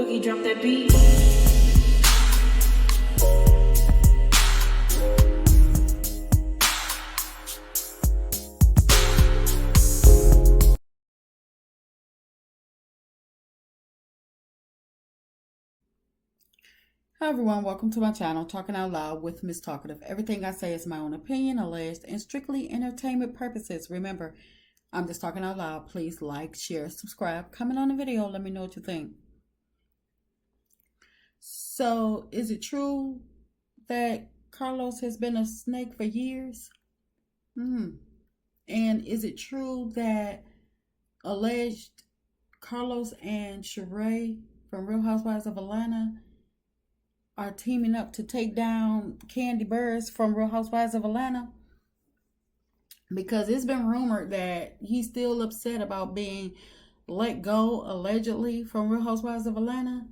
Boogie, drop that beat. Hi everyone, welcome to my channel, Talking Out Loud with Miss Talkative. Everything I say is my own opinion, alleged, and strictly entertainment purposes. Remember, I'm just talking out loud. Please like, share, subscribe, comment on the video, let me know what you think. So, is it true that Carlos has been a snake for years? And is it true that alleged Carlos and Sheree from Real Housewives of Atlanta are teaming up to take down Kandi Burruss from Real Housewives of Atlanta? Because it's been rumored that he's still upset about being let go, allegedly, from Real Housewives of Atlanta.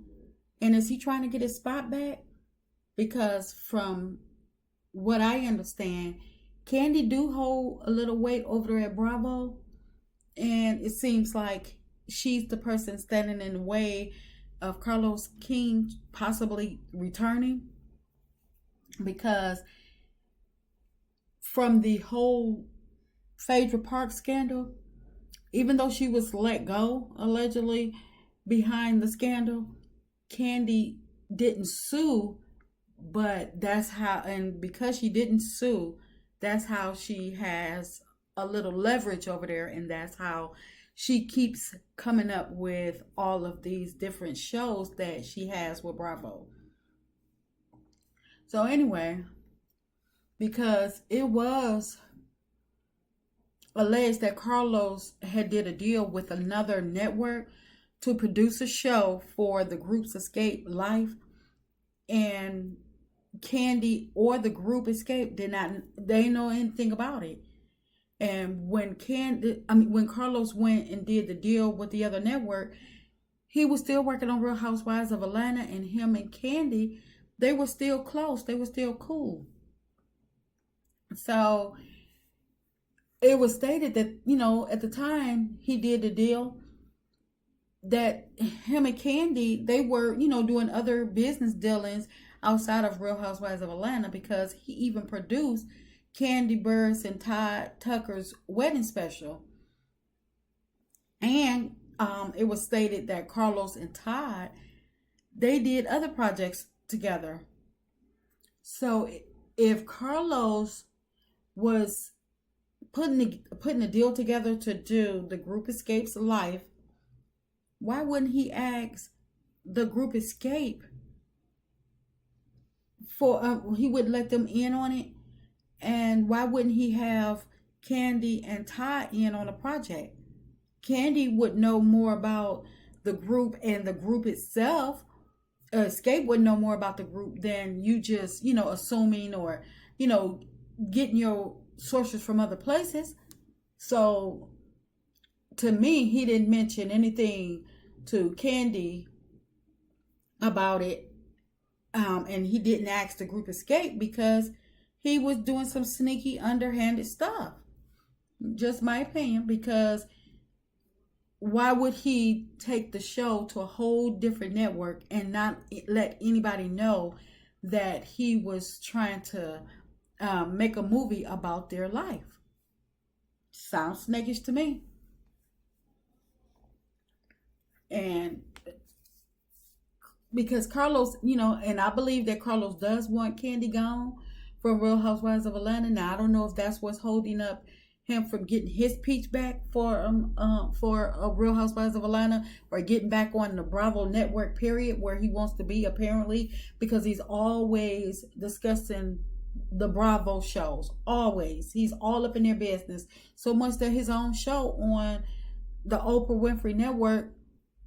And is he trying to get his spot back? Because from what I understand, Kandi do hold a little weight over there at Bravo. And it seems like she's the person standing in the way of Carlos King possibly returning, because from the whole Phaedra Park scandal, even though she was let go allegedly behind the scandal, Kandi didn't sue, but that's how, and because she didn't sue, that's how she has a little leverage over there, and that's how she keeps coming up with all of these different shows that she has with Bravo. So anyway, because it was alleged that Carlos had did a deal with another network to produce a show for the group's Escape Life, and Kandi or the group Escape they didn't know anything about it. And when Carlos went and did the deal with the other network, he was still working on Real Housewives of Atlanta, and him and Kandi, they were still close. They were still cool. So it was stated that, at the time he did the deal, that him and Kandi, they were, doing other business dealings outside of Real Housewives of Atlanta, because he even produced Kandi Burruss and Todd Tucker's wedding special. And it was stated that Carlos and Todd, they did other projects together. So if Carlos was putting a deal together to do the group Escape's Life, why wouldn't he ask the group Escape for he would let them in on it? And why wouldn't he have Kandi and Todd in on a project? Kandi would know more about the group and the group itself. Escape would know more about the group than you just, assuming or, getting your sources from other places. So to me, he didn't mention anything to Kandi about it. And he didn't ask the group Escape because he was doing some sneaky, underhanded stuff. Just my opinion, because why would he take the show to a whole different network and not let anybody know that he was trying to make a movie about their life? Sounds snakish to me. And because Carlos, and I believe that Carlos does want Kandi gone from Real Housewives of Atlanta. Now, I don't know if that's what's holding up him from getting his peach back for Real Housewives of Atlanta, or getting back on the Bravo network, period, where he wants to be, apparently, because he's always discussing the Bravo shows. Always. He's all up in their business. So much that his own show on the Oprah Winfrey Network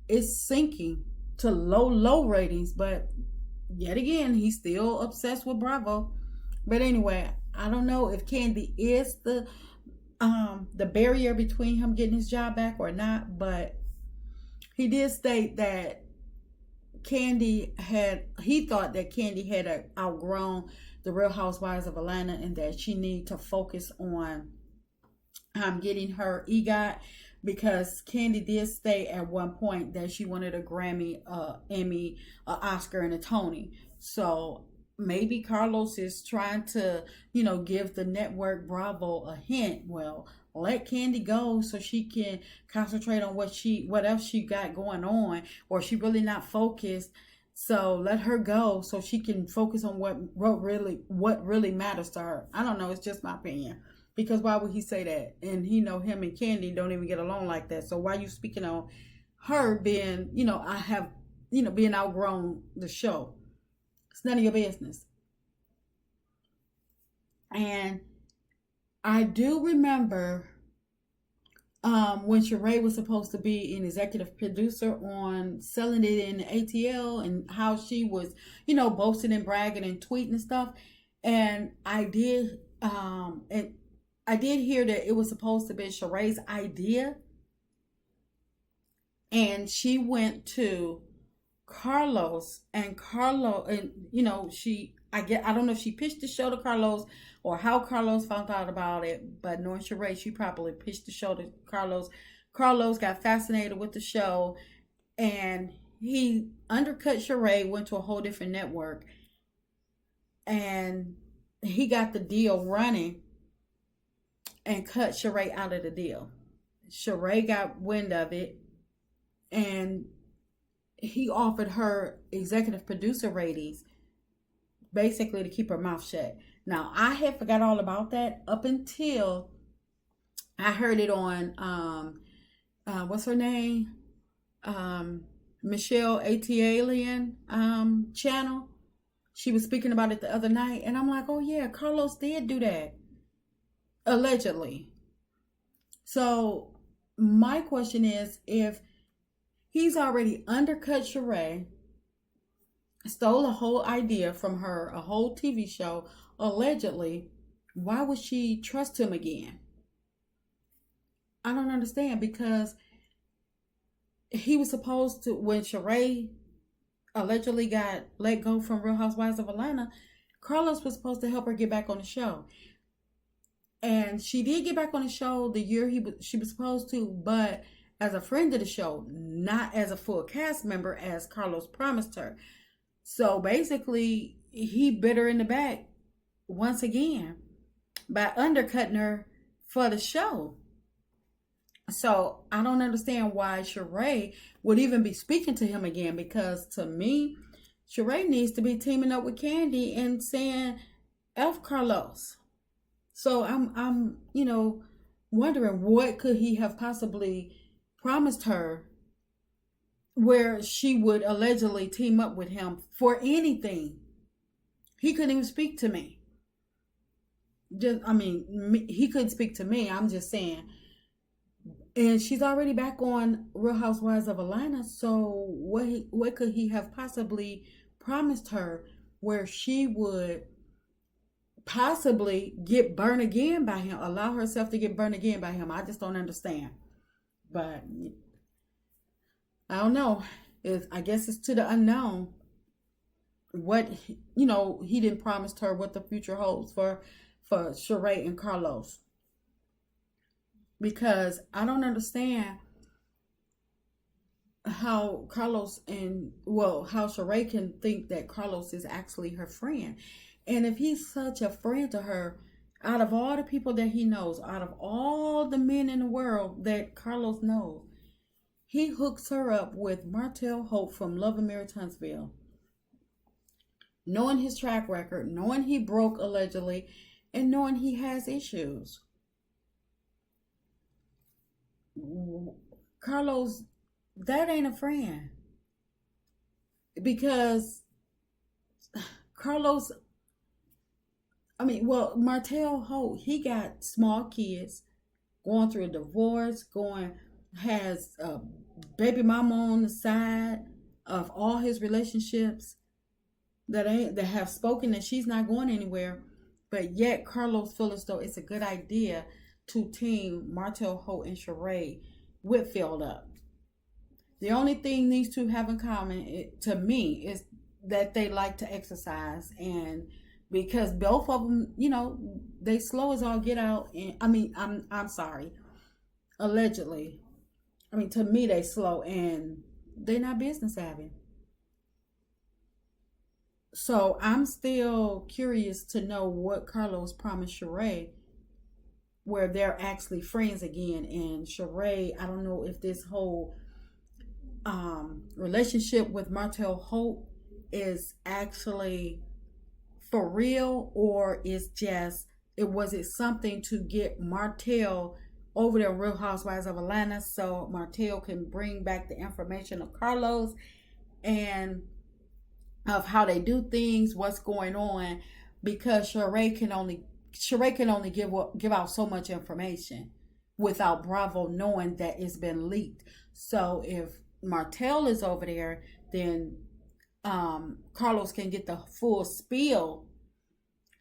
is sinking to low ratings. But yet again, he's still obsessed with Bravo. But anyway, I don't know if Kandi is the barrier between him getting his job back or not, but he did state that he thought that Kandi had outgrown the Real Housewives of Atlanta, and that she needed to focus on getting her EGOT, because Kandi did state at one point that she wanted a Grammy, Emmy, a Oscar, and a Tony. So maybe Carlos is trying to, give the network Bravo a hint. Well, let Kandi go so she can concentrate on what else she got going on, or she really not focused. So let her go so she can focus on what really matters to her. I don't know. It's just my opinion. Because why would he say that? And him and Kandi don't even get along like that. So why are you speaking on her being, being outgrown the show? It's none of your business. And I do remember when Sheree was supposed to be an executive producer on Selling It in ATL, and how she was, boasting and bragging and tweeting and stuff. And I did hear that it was supposed to be Sheree's idea, and she went to Carlos, and I don't know if she pitched the show to Carlos or how Carlos found out about it, but knowing Sheree, she probably pitched the show to Carlos. Carlos got fascinated with the show, and he undercut Sheree, went to a whole different network, and he got the deal running and cut Sheree out of the deal. Sheree got wind of it, and he offered her executive producer ratings, basically to keep her mouth shut. Now, I had forgot all about that up until I heard it on what's her name, Michelle Atalian channel. She was speaking about it the other night, and I'm like, oh yeah, Carlos did do that, allegedly. So my question is, if he's already undercut Sheree, stole a whole idea from her, a whole TV show, allegedly, why would she trust him again? I don't understand, because he was supposed to, when Sheree allegedly got let go from Real Housewives of Atlanta, Carlos was supposed to help her get back on the show. And she did get back on the show the year she was supposed to, but as a friend of the show, not as a full cast member as Carlos promised her. So basically, he bit her in the back once again by undercutting her for the show. So I don't understand why Sheree would even be speaking to him again, because to me, Sheree needs to be teaming up with Kandi and saying F Carlos. So I'm wondering, what could he have possibly promised her where she would allegedly team up with him for anything? He couldn't even speak to me. He couldn't speak to me. I'm just saying. And she's already back on Real Housewives of Atlanta. So what could he have possibly promised her where she would possibly get burned again by him, allow herself to get burned again by him? I just don't understand. But I don't know. I guess it's to the unknown. What, he didn't promise her what the future holds for Sheree and Carlos. Because I don't understand how how Sheree can think that Carlos is actually her friend. And if he's such a friend to her, out of all the people that he knows, out of all the men in the world that Carlos knows, he hooks her up with Martel Holt from Love and Marriage Huntsville. Knowing his track record, knowing he broke allegedly, and knowing he has issues. Carlos, that ain't a friend. Because Carlos, Martel Holt, he got small kids, going through a divorce, has a baby mama on the side of all his relationships that have spoken that she's not going anywhere. But yet Carlos feels as though it's a good idea to team Martel Holt and Sheree Whitfield up. The only thing these two have in common, to me, is that they like to exercise. And because both of them, they slow as all get out. And I'm sorry, allegedly, I mean, to me, they slow and they not business savvy. So I'm still curious to know what Carlos promised Sheree, where they're actually friends again. And Sheree, I don't know if this whole relationship with Martel Holt is actually for real, or is just it something to get Martel over there, Real Housewives of Atlanta, so Martel can bring back the information of Carlos and of how they do things, what's going on, because Sheree can only give out so much information without Bravo knowing that it's been leaked. So if Martel is over there, then Carlos can get the full spiel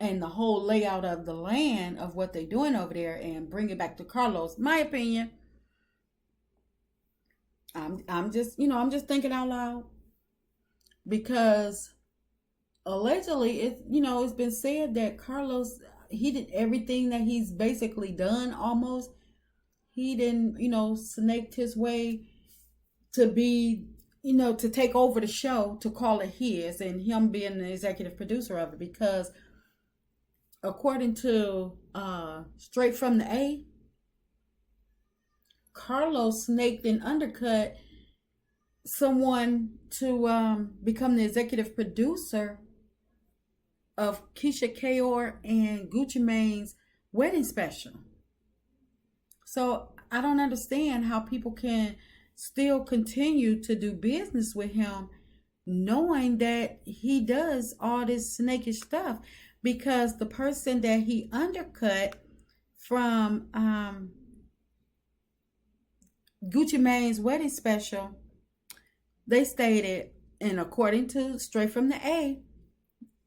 and the whole layout of the land of what they're doing over there and bring it back to Carlos. My opinion. I'm just I'm just thinking out loud, because allegedly it's been said that Carlos, he did everything that he's basically done almost. He didn't snaked his way to be to take over the show, to call it his, and him being the executive producer of it, because according to Straight from the A, Carlos snaked and undercut someone to become the executive producer of Keisha Kaur and Gucci Mane's wedding special. So I don't understand how people can still continue to do business with him, knowing that he does all this snakish stuff, because the person that he undercut from Gucci Mane's wedding special, they stated, and according to Straight from the A,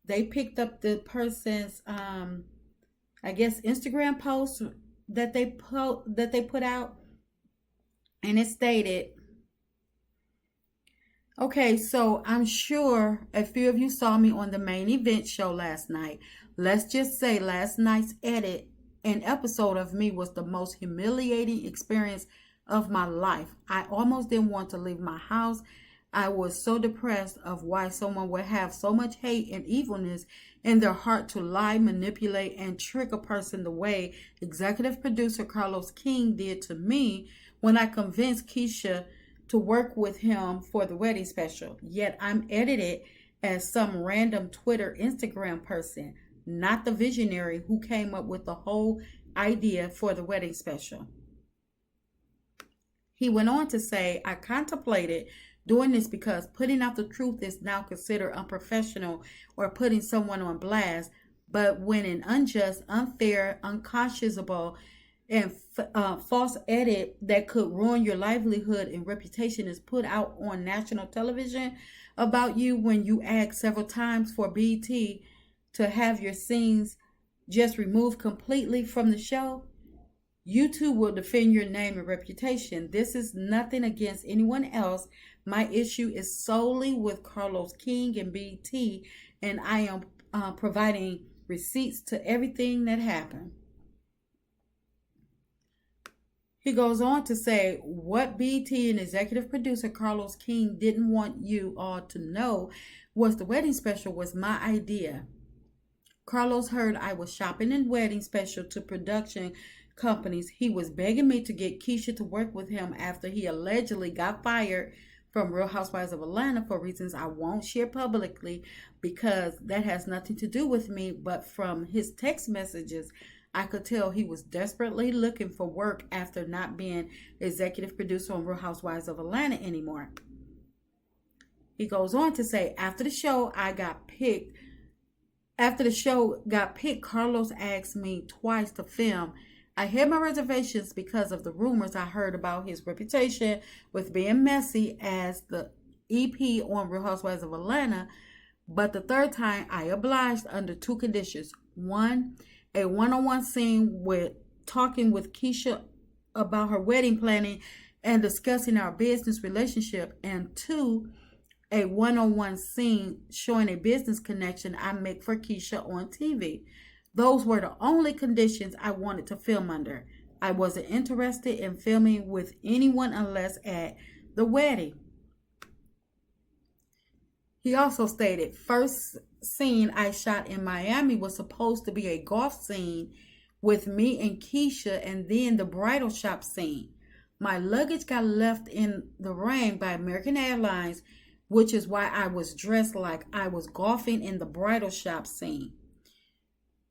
they picked up the person's I guess Instagram post that they put out, and it stated, okay, so I'm sure a few of you saw me on the main event show last night. Let's just say last night's episode of me was the most humiliating experience of my life. I almost didn't want to leave my house. I was so depressed of why someone would have so much hate and evilness in their heart to lie, manipulate, and trick a person the way executive producer Carlos King did to me when I convinced Keisha to work with him for the wedding special. Yet I'm edited as some random Twitter, Instagram person, not the visionary who came up with the whole idea for the wedding special. He went on to say, I contemplated doing this because putting out the truth is now considered unprofessional or putting someone on blast. But when an unjust, unfair, unconscionable, and false edit that could ruin your livelihood and reputation is put out on national television about you, when you asked several times for BT to have your scenes just removed completely from the show, you too will defend your name and reputation. This is nothing against anyone else. My issue is solely with Carlos King and BT, and I am providing receipts to everything that happened. He goes on to say, what BT and executive producer Carlos King didn't want you all to know was the wedding special was my idea. Carlos heard I was shopping in wedding special to production companies. He was begging me to get Keisha to work with him after he allegedly got fired from Real Housewives of Atlanta for reasons I won't share publicly, because that has nothing to do with me. But from his text messages, I could tell he was desperately looking for work after not being executive producer on Real Housewives of Atlanta anymore. He goes on to say, after the show got picked, Carlos asked me twice to film. I had my reservations because of the rumors I heard about his reputation with being messy as the EP on Real Housewives of Atlanta. But the third time, I obliged under two conditions. One, a one-on-one scene with talking with Keisha about her wedding planning and discussing our business relationship. And two, a one-on-one scene showing a business connection I make for Keisha on TV. Those were the only conditions I wanted to film under. I wasn't interested in filming with anyone unless at the wedding. He also stated, first scene I shot in Miami was supposed to be a golf scene with me and Keisha, and then the bridal shop scene. My luggage got left in the rain by American Airlines, which is why I was dressed like I was golfing in the bridal shop scene.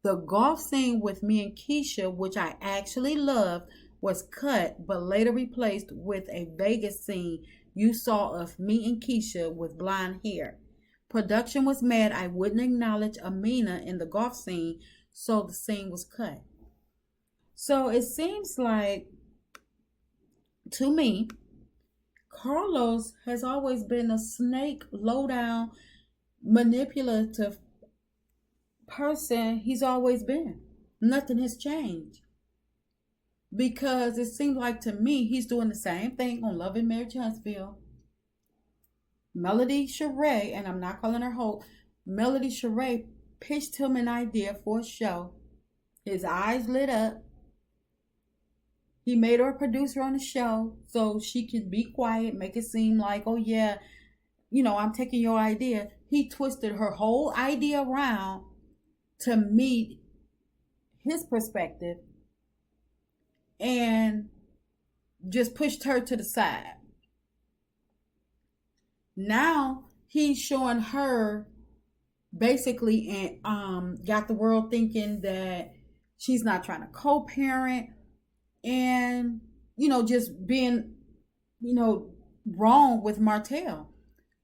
The golf scene with me and Keisha, which I actually loved, was cut but later replaced with a Vegas scene you saw of me and Keisha with blonde hair. Production was mad I wouldn't acknowledge Amina in the golf scene, so the scene was cut. So it seems like, to me, Carlos has always been a snake, low-down, manipulative person. He's always been. Nothing has changed. Because it seems like to me he's doing the same thing on Love and Marriage Huntsville. Melody Sheree, and I'm not calling her Holt, Melody Sheree pitched him an idea for a show. His eyes lit up. He made her a producer on the show so she could be quiet, make it seem like, oh yeah, I'm taking your idea. He twisted her whole idea around to meet his perspective and just pushed her to the side. Now he's showing her basically and got the world thinking that she's not trying to co-parent and just being wrong with Martel,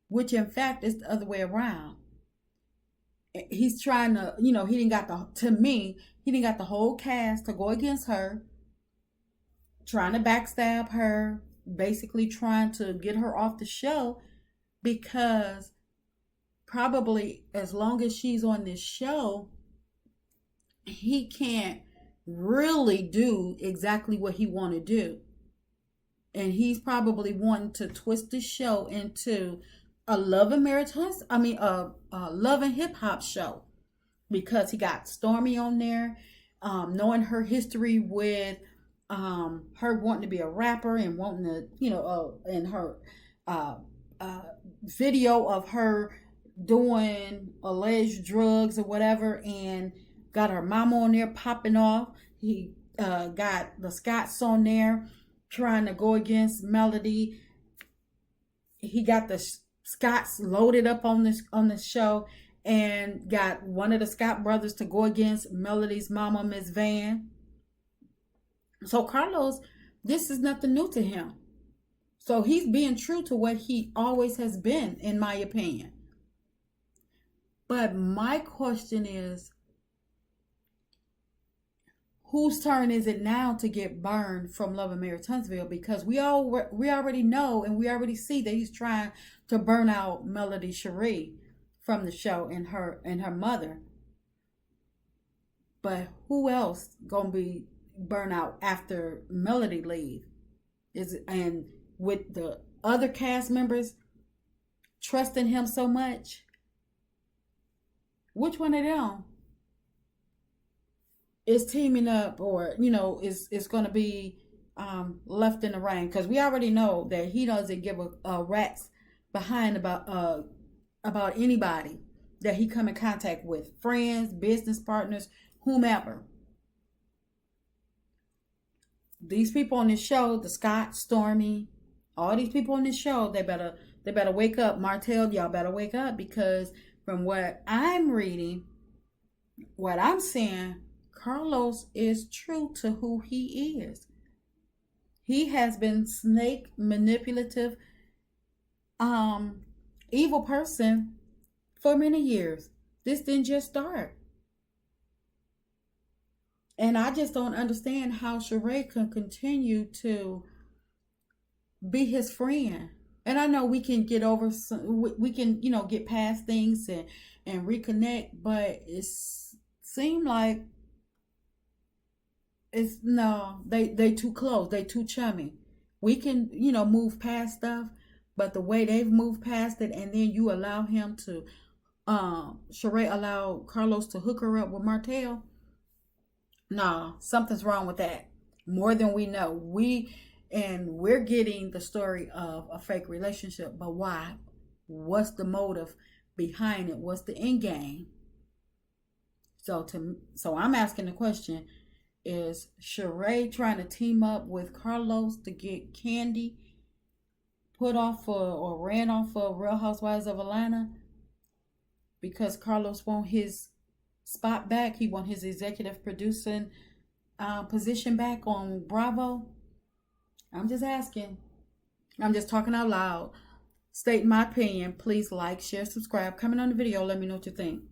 which in fact is the other way around. He's trying to, he didn't got the whole cast to go against her, trying to backstab her, basically trying to get her off the show, because probably as long as she's on this show, he can't really do exactly what he want to do. And he's probably wanting to twist the show into a love and marriage, a love and hip hop show, because he got Stormy on there, knowing her history with her wanting to be a rapper and wanting to, in her video of her doing alleged drugs or whatever, and got her mama on there popping off. He got the Scotts on there trying to go against Melody. He got the Scotts loaded up on the show, and got one of the Scott brothers to go against Melody's mama, Miss Van. So Carlos, this is nothing new to him. So he's being true to what he always has been, in my opinion. But my question is, whose turn is it now to get burned from Love and Marriage Huntsville? Because we already know and we already see that he's trying to burn out Melody Sheree from the show and her mother. But who else gonna be burned out after Melody leave? And with the other cast members trusting him so much, which one of them is teaming up, or is going to be left in the rain? Because we already know that he doesn't give a rat's behind about anybody that he come in contact with, friends, business partners, whomever. These people on this show, the Scott, Stormy, all these people on this show, they better wake up. Martel, y'all better wake up, because from what I'm reading, what I'm seeing, Carlos is true to who he is. He has been snake, manipulative, evil person for many years. This didn't just start. And I just don't understand how Sheree can continue to be his friend. And I know we can get over we can get past things and reconnect, but it seemed like they too close, they too chummy. We can move past stuff, but the way they've moved past it, and then you allow him to Sheree allow Carlos to hook her up with Martel. Nah, something's wrong with that. more than we know. We're getting the story of a fake relationship, but why? What's the motive behind it? What's the end game? So I'm asking the question: is Sheree trying to team up with Carlos to get Kandi put off or ran off for Real Housewives of Atlanta because Carlos want his spot back? He want his executive producing position back on Bravo. I'm just asking. I'm just talking out loud. Stating my opinion. Please like, share, subscribe. Comment on the video. Let me know what you think.